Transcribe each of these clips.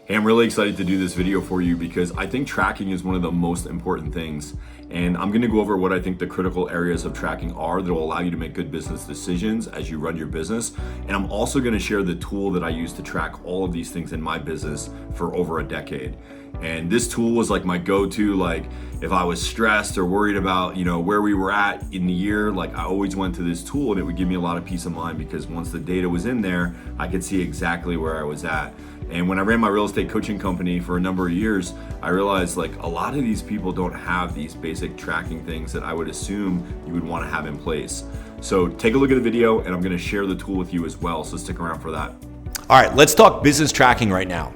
Hey, I'm really excited to do this video for you because I think tracking is one of the most important things. And I'm gonna go over what I think the critical areas of tracking are that will allow you to make good business decisions as you run your business. And I'm also gonna share the tool that I use to track all of these things in my business for over a decade. And this tool was like my go-to, like if I was stressed or worried about, where we were at in the year, like I always went to this tool and it would give me a lot of peace of mind because once the data was in there, I could see exactly where I was at. And when I ran my real estate coaching company for a number of years, I realized like a lot of these people don't have these basic tracking things that I would assume you would want to have in place. So take a look at the video and I'm going to share the tool with you as well. So stick around for that. All right, let's talk business tracking right now.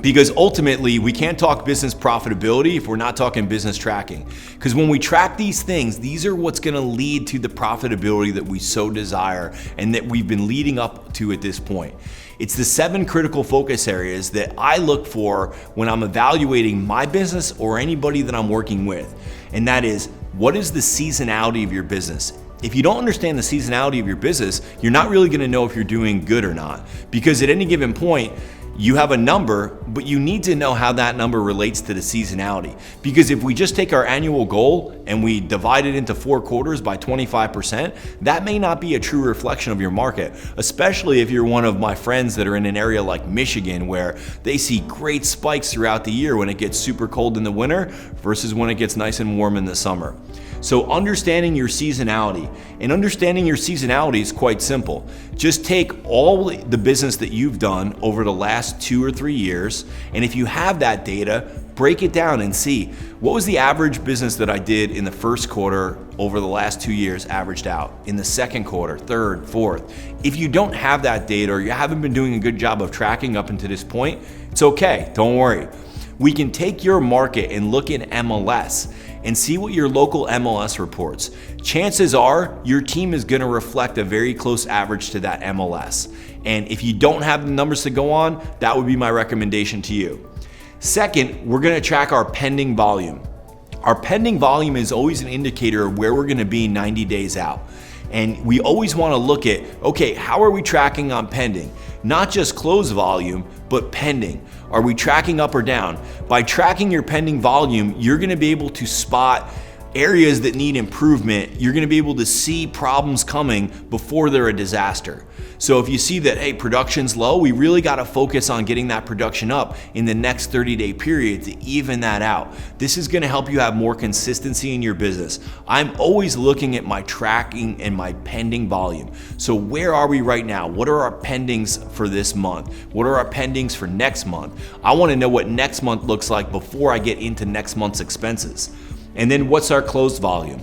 Because ultimately, we can't talk business profitability if we're not talking business tracking. Because when we track these things, these are what's gonna lead to the profitability that we so desire and that we've been leading up to at this point. It's the 7 critical focus areas that I look for when I'm evaluating my business or anybody that I'm working with. And that is, what is the seasonality of your business? If you don't understand the seasonality of your business, you're not really gonna know if you're doing good or not. Because at any given point, you have a number, but you need to know how that number relates to the seasonality. Because if we just take our annual goal and we divide it into 4 quarters by 25%, that may not be a true reflection of your market, especially if you're one of my friends that are in an area like Michigan where they see great spikes throughout the year when it gets super cold in the winter versus when it gets nice and warm in the summer. So understanding your seasonality, and understanding your seasonality is quite simple. Just take all the business that you've done over the last 2 or 3 years, and if you have that data, break it down and see what was the average business that I did in the first quarter over the last 2 years averaged out, in the second quarter, third, fourth. If you don't have that data or you haven't been doing a good job of tracking up until this point, it's okay, don't worry. We can take your market and look in MLS and see what your local MLS reports. Chances are your team is gonna reflect a very close average to that MLS. And if you don't have the numbers to go on, that would be my recommendation to you. Second, we're gonna track our pending volume. Our pending volume is always an indicator of where we're gonna be 90 days out. And we always wanna look at, okay, how are we tracking on pending? Not just close volume, but pending. Are we tracking up or down? By tracking your pending volume, you're gonna be able to spot areas that need improvement. You're gonna be able to see problems coming before they're a disaster. So if you see that, hey, production's low, we really gotta focus on getting that production up in the next 30-day period to even that out. This is gonna help you have more consistency in your business. I'm always looking at my tracking and my pending volume. So where are we right now? What are our pendings for this month? What are our pendings for next month? I wanna know what next month looks like before I get into next month's expenses. And then what's our closed volume?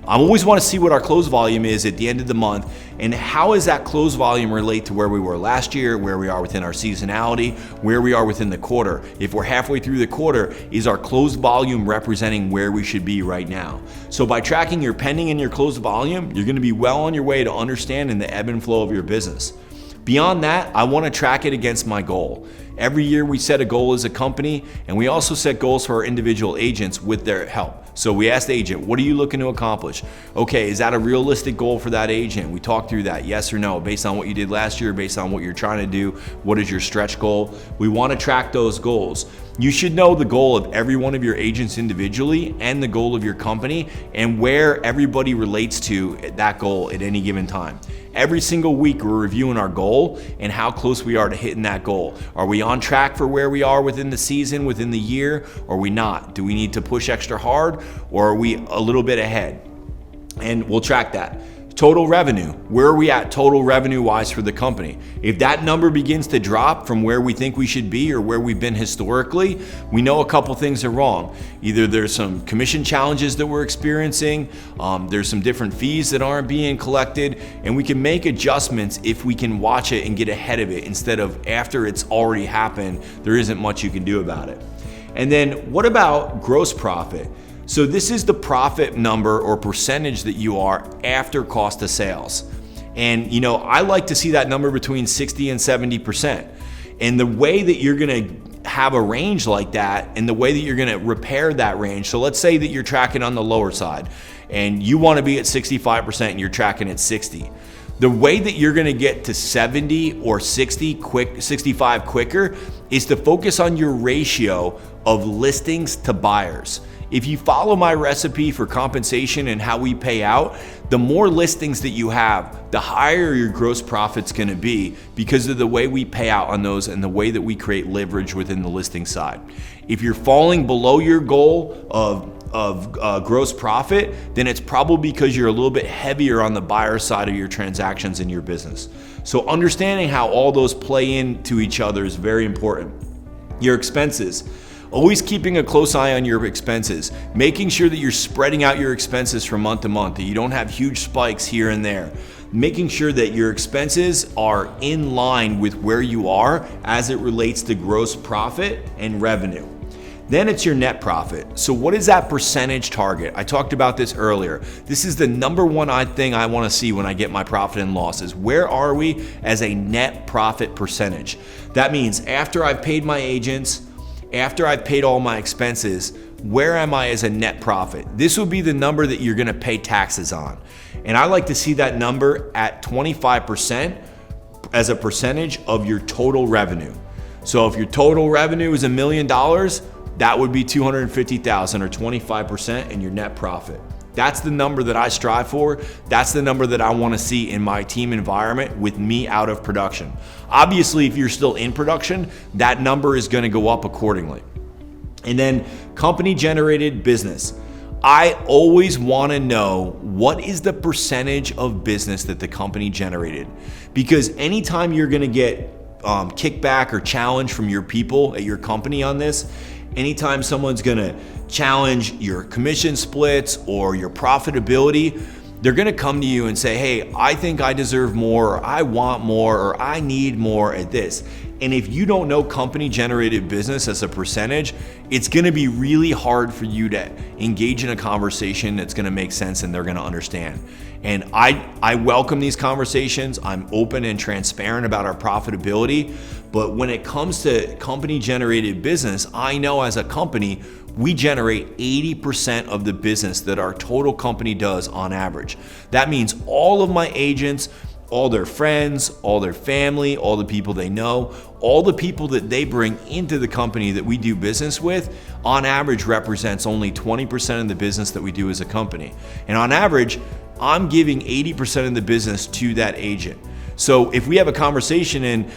I always want to see what our closed volume is at the end of the month and how does that closed volume relate to where we were last year, where we are within our seasonality, where we are within the quarter. If we're halfway through the quarter, is our closed volume representing where we should be right now? So by tracking your pending and your closed volume, you're going to be well on your way to understanding the ebb and flow of your business. Beyond that, I want to track it against my goal. Every year we set a goal as a company, and we also set goals for our individual agents with their help. So we asked the agent, what are you looking to accomplish? Okay, is that a realistic goal for that agent? We talked through that, yes or no, based on what you did last year, based on what you're trying to do, what is your stretch goal? We want to track those goals. You should know the goal of every one of your agents individually and the goal of your company and where everybody relates to that goal at any given time. Every single week we're reviewing our goal and how close we are to hitting that goal. Are we on track for where we are within the season, within the year, or are we not? Do we need to push extra hard, or are we a little bit ahead? And we'll track that. Total revenue, where are we at total revenue wise for the company? If that number begins to drop from where we think we should be or where we've been historically, we know a couple things are wrong. Either there's some commission challenges that we're experiencing, there's some different fees that aren't being collected, and we can make adjustments if we can watch it and get ahead of it instead of after it's already happened, there isn't much you can do about it. And then what about gross profit? So this is the profit number or percentage that you are after cost of sales. And I like to see that number between 60 and 70%. And the way that you're gonna have a range like that and the way that you're gonna repair that range, so let's say that you're tracking on the lower side and you wanna be at 65% and you're tracking at 60. The way that you're gonna get to 70 or 65 quicker is to focus on your ratio of listings to buyers. If you follow my recipe for compensation and how we pay out, the more listings that you have, the higher your gross profit's gonna be because of the way we pay out on those and the way that we create leverage within the listing side. If you're falling below your goal of gross profit, then it's probably because you're a little bit heavier on the buyer side of your transactions in your business. So understanding how all those play into each other is very important. Your expenses. Always keeping a close eye on your expenses, making sure that you're spreading out your expenses from month to month, that you don't have huge spikes here and there. Making sure that your expenses are in line with where you are as it relates to gross profit and revenue. Then it's your net profit. So what is that percentage target? I talked about this earlier. This is the number one thing I want to see when I get my profit and losses. Where are we as a net profit percentage? That means after I've paid my agents, after I've paid all my expenses, where am I as a net profit? This will be the number that you're gonna pay taxes on. And I like to see that number at 25% as a percentage of your total revenue. So if your total revenue is $1 million, that would be $250,000 or 25% in your net profit. That's the number that I strive for. That's the number that I want to see in my team environment with me out of production. Obviously, if you're still in production, that number is going to go up accordingly. And then company generated business. I always want to know what is the percentage of business that the company generated. Because anytime you're going to get kickback or challenge from your people at your company on this, anytime someone's gonna challenge your commission splits or your profitability, they're gonna come to you and say, hey, I think I deserve more, or I want more, or I need more at this. And if you don't know company generated business as a percentage, it's gonna be really hard for you to engage in a conversation that's gonna make sense and they're gonna understand. And I welcome these conversations. I'm open and transparent about our profitability. But when it comes to company generated business, I know as a company, we generate 80% of the business that our total company does on average. That means all of my agents, all their friends, all their family, all the people they know, all the people that they bring into the company that we do business with, on average represents only 20% of the business that we do as a company. And on average, I'm giving 80% of the business to that agent. So if we have a conversation and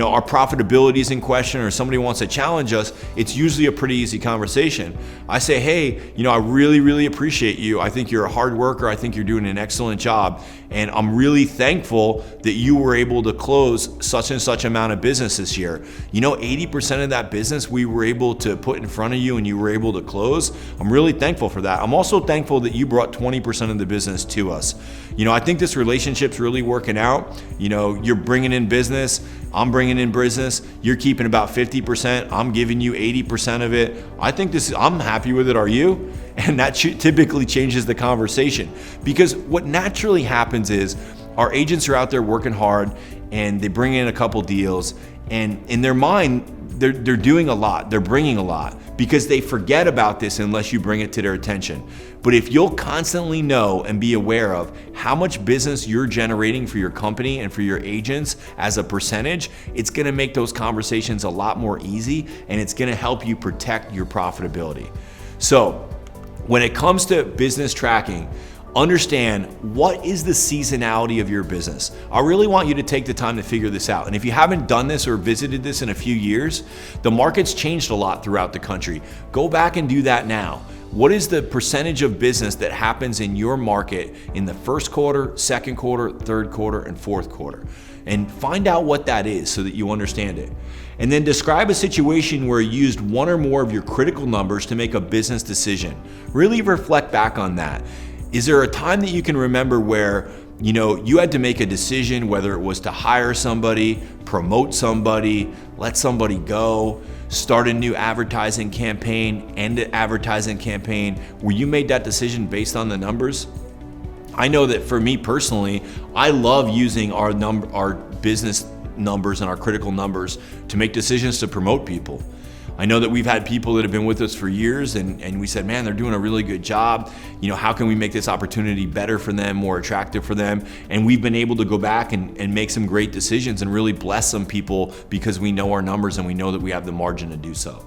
our profitability is in question or somebody wants to challenge us, it's usually a pretty easy conversation. I say, hey, I really, really appreciate you. I think you're a hard worker. I think you're doing an excellent job. And I'm really thankful that you were able to close such and such amount of business this year. 80% of that business we were able to put in front of you and you were able to close. I'm really thankful for that. I'm also thankful that you brought 20% of the business to us. I think this relationship's really working out. You're bringing in business. I'm bringing in business. You're keeping about 50%. I'm giving you 80% of it. I think I'm happy with it. Are you? And that typically changes the conversation, because what naturally happens is our agents are out there working hard and they bring in a couple deals, and in their mind, they're doing a lot. They're bringing a lot because they forget about this unless you bring it to their attention. But if you'll constantly know and be aware of how much business you're generating for your company and for your agents as a percentage, it's gonna make those conversations a lot more easy, and it's gonna help you protect your profitability. So when it comes to business tracking, understand what is the seasonality of your business. I really want you to take the time to figure this out. And if you haven't done this or visited this in a few years, the market's changed a lot throughout the country. Go back and do that now. What is the percentage of business that happens in your market in the first quarter, second quarter, third quarter, and fourth quarter? And find out what that is so that you understand it. And then describe a situation where you used one or more of your critical numbers to make a business decision. Really reflect back on that. Is there a time that you can remember where you had to make a decision, whether it was to hire somebody, promote somebody, let somebody go, start a new advertising campaign, end an advertising campaign, where you made that decision based on the numbers? I know that for me personally, I love using our business numbers and our critical numbers to make decisions to promote people. I know that we've had people that have been with us for years and we said, man, they're doing a really good job. How can we make this opportunity better for them, more attractive for them? And we've been able to go back and make some great decisions and really bless some people because we know our numbers and we know that we have the margin to do so.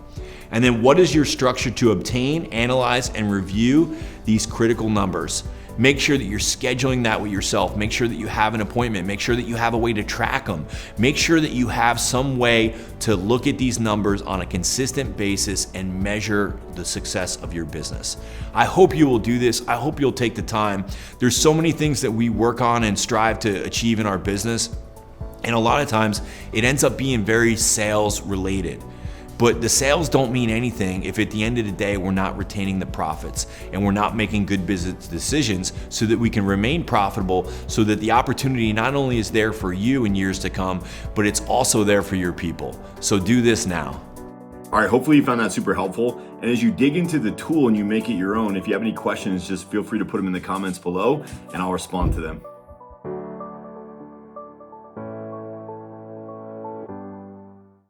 And then what is your structure to obtain, analyze, and review these critical numbers? Make sure that you're scheduling that with yourself. Make sure that you have an appointment. Make sure that you have a way to track them. Make sure that you have some way to look at these numbers on a consistent basis and measure the success of your business. I hope you will do this. I hope you'll take the time. There's so many things that we work on and strive to achieve in our business. And a lot of times it ends up being very sales related. But the sales don't mean anything if at the end of the day, we're not retaining the profits and we're not making good business decisions so that we can remain profitable, so that the opportunity not only is there for you in years to come, but it's also there for your people. So do this now. All right, hopefully you found that super helpful. And as you dig into the tool and you make it your own, if you have any questions, just feel free to put them in the comments below and I'll respond to them.